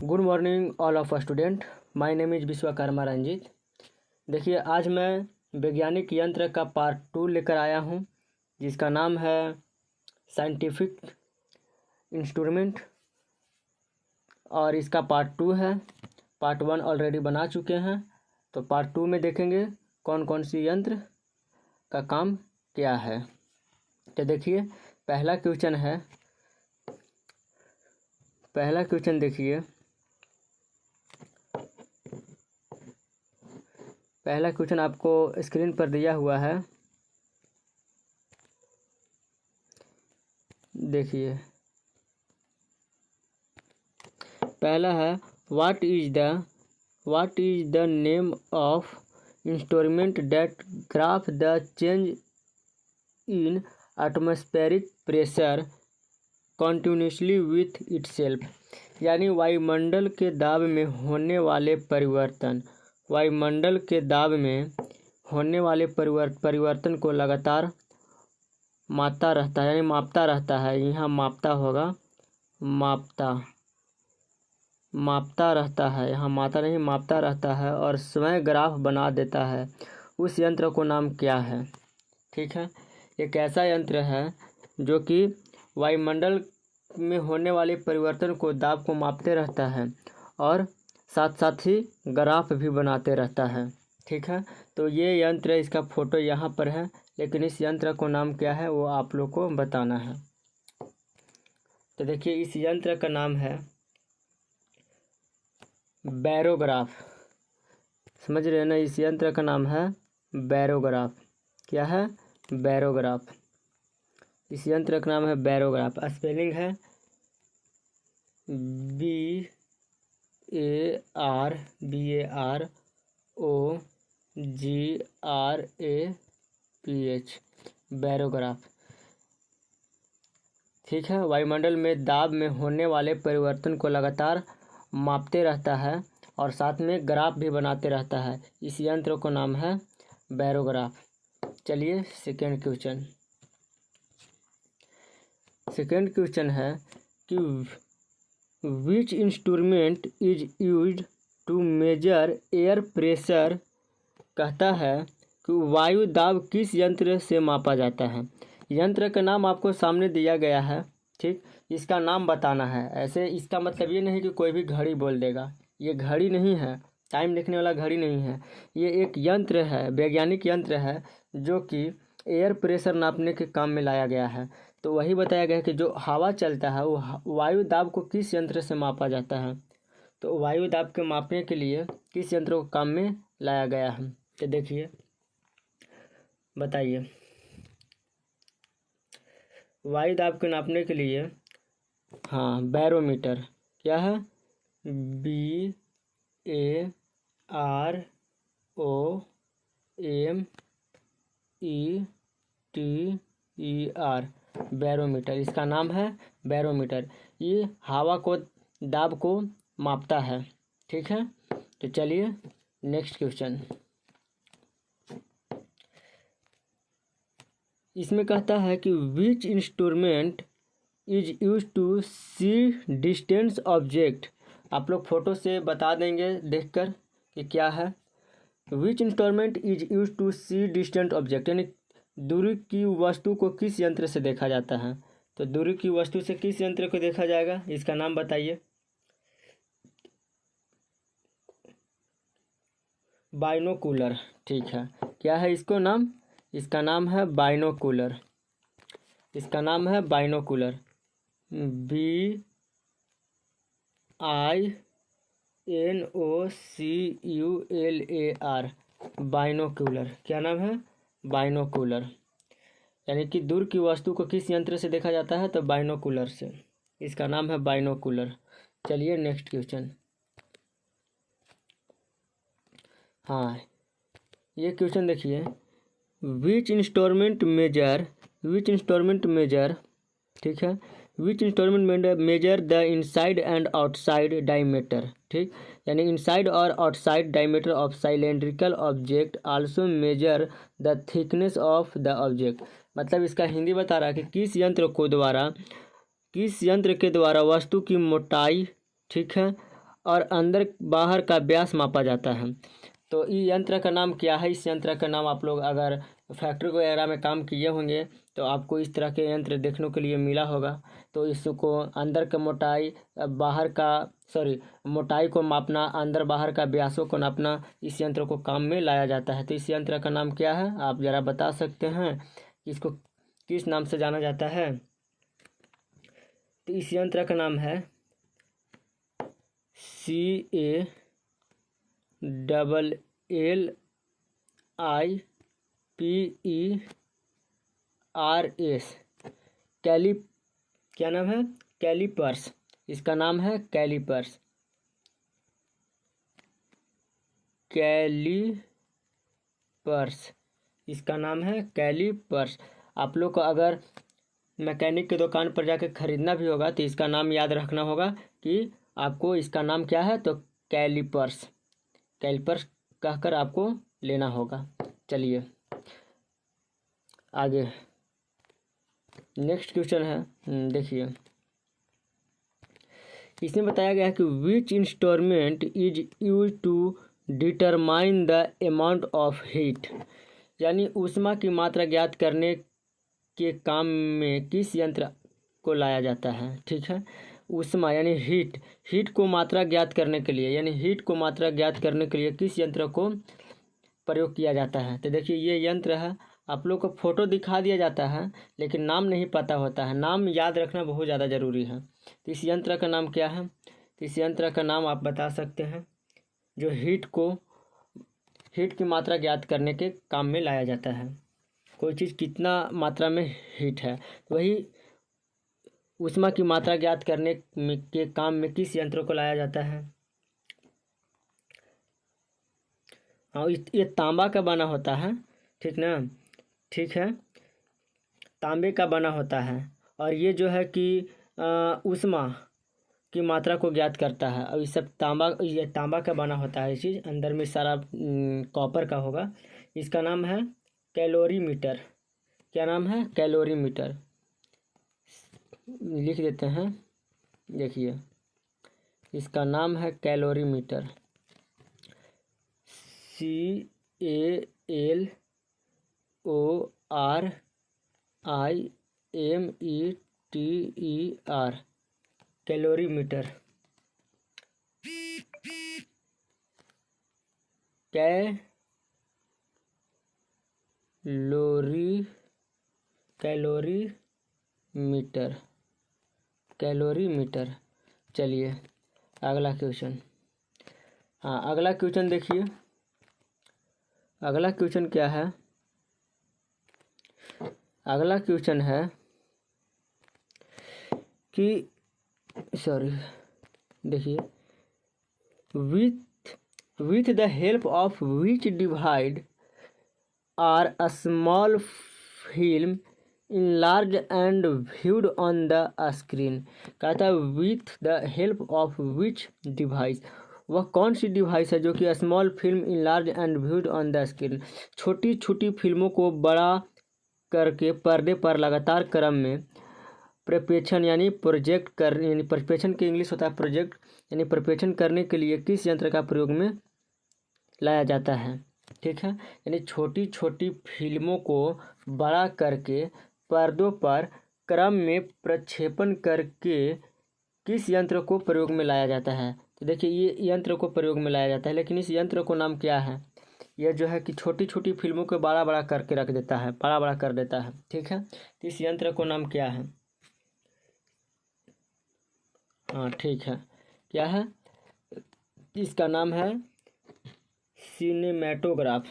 Good morning all of student. My name is Vishwakarma Ranjit. देखिए, आज मैं वैज्ञानिक यंत्र का पार्ट 2 लेकर आया हूं, जिसका नाम है साइंटिफिक इंस्ट्रूमेंट, और इसका पार्ट 2 है। पार्ट 1 ऑलरेडी बना चुके हैं, तो पार्ट 2 में देखेंगे कौन कौन सी यंत्र का काम क्या है। तो देखिए, पहला क्वेश्चन देखिए। पहला क्वेश्चन आपको स्क्रीन पर दिया हुआ है, देखिए। पहला है what is the name of instrument that graph the change in atmospheric pressure continuously with itself. यानी वायुमंडल के दाब में होने वाले परिवर्तन, वायुमंडल के दाब में होने वाले परिवर्तन को लगातार मापता रहता है, यानी मापता रहता है। यहाँ मापता होगा, मापता रहता है, यहाँ माता नहीं, मापता रहता है और स्वयं ग्राफ बना देता है। उस यंत्र को नाम क्या है? ठीक है, एक ऐसा यंत्र है जो कि वायुमंडल में होने वाले परिवर्तन को, दाब को मापते रहता है और साथ साथ ही ग्राफ भी बनाते रहता है। ठीक है, तो ये यंत्र, इसका फोटो यहाँ पर है, लेकिन इस यंत्र को नाम क्या है वो आप लोग को बताना है। तो देखिए, इस यंत्र का नाम है बैरोग्राफ। समझ रहे हैं ना? इस यंत्र का नाम है बैरोग्राफ। क्या है? बैरोग्राफ। इस यंत्र का नाम है बैरोग्राफ। स्पेलिंग है BAROGRAPH, बैरोग्राफ। ठीक है, वायुमंडल में दाब में होने वाले परिवर्तन को लगातार मापते रहता है और साथ में ग्राफ भी बनाते रहता है। इस यंत्र को नाम है बैरोग्राफ। चलिए, सेकेंड क्वेश्चन है कि which instrument is used to measure air pressure. कहता है कि वायु दाब किस यंत्र से मापा जाता है। यंत्र का नाम आपको सामने दिया गया है। ठीक, इसका नाम बताना है। ऐसे इसका मतलब ये नहीं कि कोई भी घड़ी बोल देगा। ये घड़ी नहीं है, टाइम लिखने वाला घड़ी नहीं है। ये एक यंत्र है, वैज्ञानिक यंत्र है, जो कि एयर प्रेशर नापने के काम में लाया गया है। तो वही बताया गया है कि जो हवा चलता है वो वायु दाब को किस यंत्र से मापा जाता है। तो वायु दाब के मापने के लिए किस यंत्र को काम में लाया गया है। तो देखिए, बताइए। वायु दाब को नापने के लिए, हाँ, बैरोमीटर। क्या है? BAROMETER, barometer. इसका नाम है बैरोमीटर। ये हवा को, दाब को मापता है। ठीक है, तो चलिए नेक्स्ट क्वेश्चन। इसमें कहता है कि which instrument is use to see distance object. आप लोग फोटो से बता देंगे देखकर कि क्या है। Which instrument is use to see distant object, यानी दूरी की वस्तु को किस यंत्र से देखा जाता है। तो दूरी की वस्तु से किस यंत्र को देखा जाएगा, इसका नाम बताइए। बाइनोकुलर। ठीक है, क्या है इसको नाम? इसका नाम है बाइनोकुलर। इसका नाम है बाइनोकुलर, BINOCULAR, बाइनोकुलर। क्या नाम है? बाइनोकुलर। यानी कि दूर की वस्तु को किस यंत्र से देखा जाता है, तो बाइनोकुलर से। इसका नाम है बाइनोकुलर। चलिए नेक्स्ट क्वेश्चन। हाँ, ये क्वेश्चन देखिए। विच इंस्ट्रूमेंट मेजर, ठीक है, which instrument measure the inside and outside diameter. ठीक, यानी इनसाइड और outside diameter of cylindrical object, also measure the thickness of the object. मतलब इसका हिंदी बता रहा है कि किस यंत्र के द्वारा वस्तु की मोटाई, ठीक है, और अंदर बाहर का व्यास मापा जाता है। तो इस यंत्र का नाम क्या है? इस यंत्र का नाम आप लोग अगर फैक्ट्री वगैरह में काम किए होंगे तो आपको इस तरह के यंत्र देखने के लिए मिला होगा। तो इसको अंदर का मोटाई, बाहर का मोटाई को मापना, अंदर बाहर का व्यासों को नापना, इस यंत्र को काम में लाया जाता है। तो इस यंत्र का नाम क्या है? आप ज़रा बता सकते हैं इसको किस नाम से जाना जाता है? तो इस यंत्र का नाम है CALLIPERS। क्या नाम है? कैलिपर्स। इसका नाम है कैलिपर्स। इसका नाम है कैलिपर्स। आप लोग को अगर मैकेनिक की दुकान पर जाकर ख़रीदना भी होगा तो इसका नाम याद रखना होगा कि आपको इसका नाम क्या है, तो कैलिपर्स कहकर आपको लेना होगा। चलिए आगे नेक्स्ट क्वेश्चन है, देखिए इसमें बताया गया है कि which instrument is use to determine the amount of heat, यानी ऊष्मा की मात्रा ज्ञात करने के काम में किस यंत्र को लाया जाता है। ठीक है, ऊष्मा यानी हीट को मात्रा ज्ञात करने के लिए, यानी हीट को मात्रा ज्ञात करने के लिए किस यंत्र को प्रयोग किया जाता है। तो देखिए ये यंत्र है, आप लोग को फोटो दिखा दिया जाता है लेकिन नाम नहीं पता होता है। नाम याद रखना बहुत ज़्यादा ज़रूरी है। तो इस यंत्र का नाम क्या है? तो इस यंत्र का नाम आप बता सकते हैं जो हीट की मात्रा ज्ञात करने के काम में लाया जाता है। कोई चीज़ कितना मात्रा में हीट है, वही ऊष्मा की मात्रा ज्ञात करने के काम में किस यंत्र को लाया जाता है? हाँ, ये तांबा का बना होता है, ठीक ना? ठीक है, तांबे का बना होता है और ये जो है कि ऊष्मा की मात्रा को ज्ञात करता है। और ये तांबा का बना होता है। ये चीज़ अंदर में सारा कॉपर का होगा। इसका नाम है कैलोरीमीटर। क्या नाम है? कैलोरीमीटर। लिख देते हैं, देखिए इसका नाम है कैलोरीमीटर। CALORIMETER, calorimeter. कैलोरीमीटर। चलिए अगला क्वेश्चन। हाँ, अगला क्वेश्चन देखिए, अगला क्वेश्चन क्या है? अगला क्वेश्चन है कि देखिए with the help of which divide are a small film enlarged and viewed on the screen। कहता है with the help of which device, वह कौन सी डिवाइस है जो कि small film enlarge and viewed on the screen, छोटी छोटी फिल्मों को बड़ा करके पर्दे पर लगातार क्रम में प्रक्षेपण यानी प्रक्षेपण के इंग्लिश होता है प्रोजेक्ट, यानी प्रक्षेपण करने के लिए किस यंत्र का प्रयोग में लाया जाता है। ठीक है, यानी छोटी छोटी फिल्मों को बड़ा करके पर्दों पर क्रम में प्रक्षेपण करके किस यंत्र को प्रयोग में लाया जाता है। तो देखिए ये यंत्र को प्रयोग में लाया जाता है, लेकिन इस यंत्र को नाम क्या है? यह जो है कि छोटी छोटी फिल्मों को बड़ा बड़ा करके रख देता है, बड़ा बड़ा कर देता है। ठीक है, तो इस यंत्र को नाम क्या है? हाँ ठीक है, क्या है? इसका नाम है सिनेमैटोग्राफ।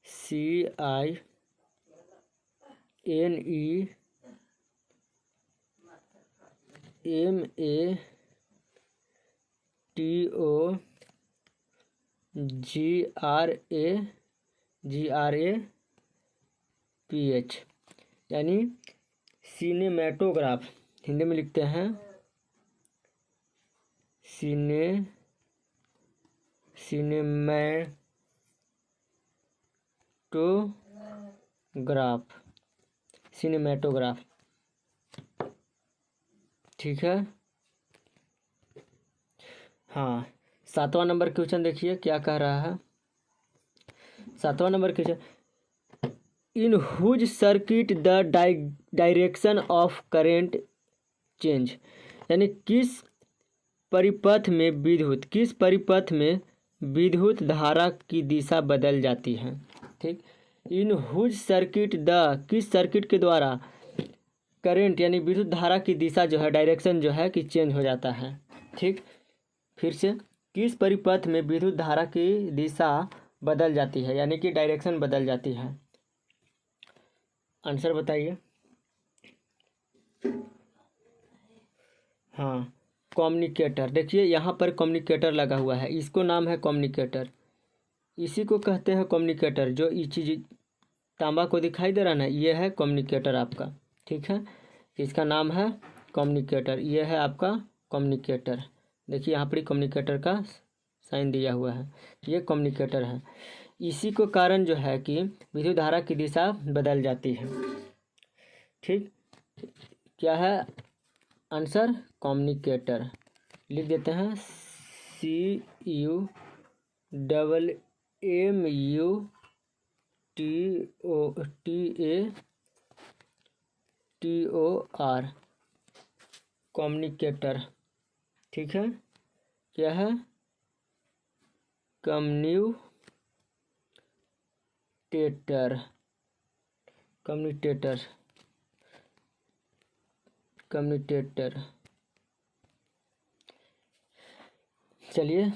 CINEMATOGRAPH, यानी सिनेमैटोग्राफ। हिंदी में लिखते हैं सिनेमैटोग्राफ। ठीक है, हाँ, 7वां नंबर क्वेश्चन देखिए क्या कह रहा है। 7वां number question, in whose circuit the direction of current change, यानी किस परिपथ में विद्युत धारा की दिशा बदल जाती है। ठीक, इन हुज सर्किट किस सर्किट के द्वारा करंट यानी विद्युत धारा की दिशा जो है, डायरेक्शन जो है कि चेंज हो जाता है। ठीक, फिर से, किस परिपथ में विद्युत धारा की दिशा बदल जाती है यानी कि डायरेक्शन बदल जाती है। आंसर बताइए। हाँ, कम्युनिकेटर। देखिए यहाँ पर कम्युनिकेटर लगा हुआ है, इसको नाम है कम्युनिकेटर, इसी को कहते हैं कम्युनिकेटर। जो ये चीज़ तांबा को दिखाई दे रहा है ना, ये है कम्युनिकेटर आपका। ठीक है, इसका नाम है कम्युनिकेटर, ये है आपका कम्युनिकेटर। देखिए यहाँ पर कम्युनिकेटर का साइन दिया हुआ है, ये कम्युनिकेटर है। इसी को कारण जो है कि विद्युत धारा की दिशा बदल जाती है। ठीक, क्या है आंसर? कम्युनिकेटर। लिख देते हैं CUMMUTATOR, कम्युनिकेटर। ठीक है, क्या है? कम्युनिकेटर। चलिए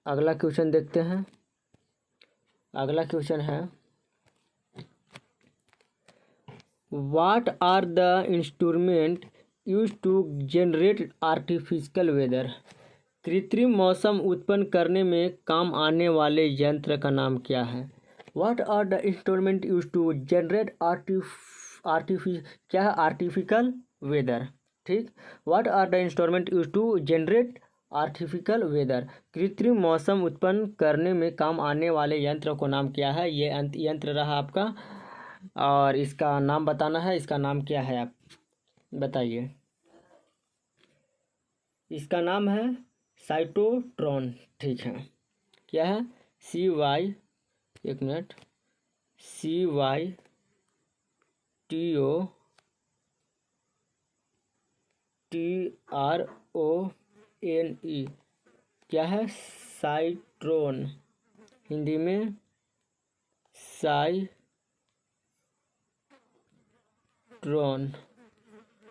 अगला क्वेश्चन देखते हैं। अगला क्वेश्चन है, what are the instrument use to generate artificial weather, कृत्रिम मौसम उत्पन्न करने में काम आने वाले यंत्र का नाम क्या है। What are the instrument use to generate क्या है? Artificial weather. ठीक, what are the instrument use to generate artificial weather, कृत्रिम मौसम उत्पन्न करने में काम आने वाले यंत्र को नाम क्या है। ये यंत्र रहा आपका, और इसका नाम बताना है। इसका नाम क्या है आप बताइए। इसका नाम है साइक्लोट्रॉन। ठीक है, क्या है? CY, एक मिनट, CYTRONE, क्या है? साइट्रोन, हिंदी में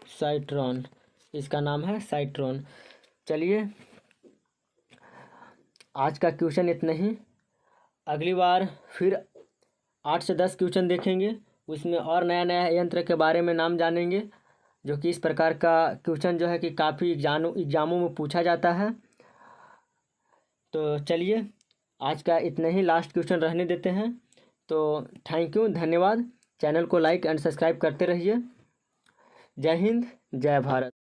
साइट्रॉन, इसका नाम है साइट्रॉन। चलिए आज का क्वेश्चन इतना ही। अगली बार फिर 8 से 10 क्वेश्चन देखेंगे, उसमें और नया नया यंत्र के बारे में नाम जानेंगे, जो कि इस प्रकार का क्वेश्चन जो है कि काफ़ी एग्जामों में पूछा जाता है। तो चलिए आज का इतना ही, लास्ट क्वेश्चन रहने देते हैं। तो थैंक यू, धन्यवाद। चैनल को लाइक एंड सब्सक्राइब करते रहिए। जय हिंद, जय भारत।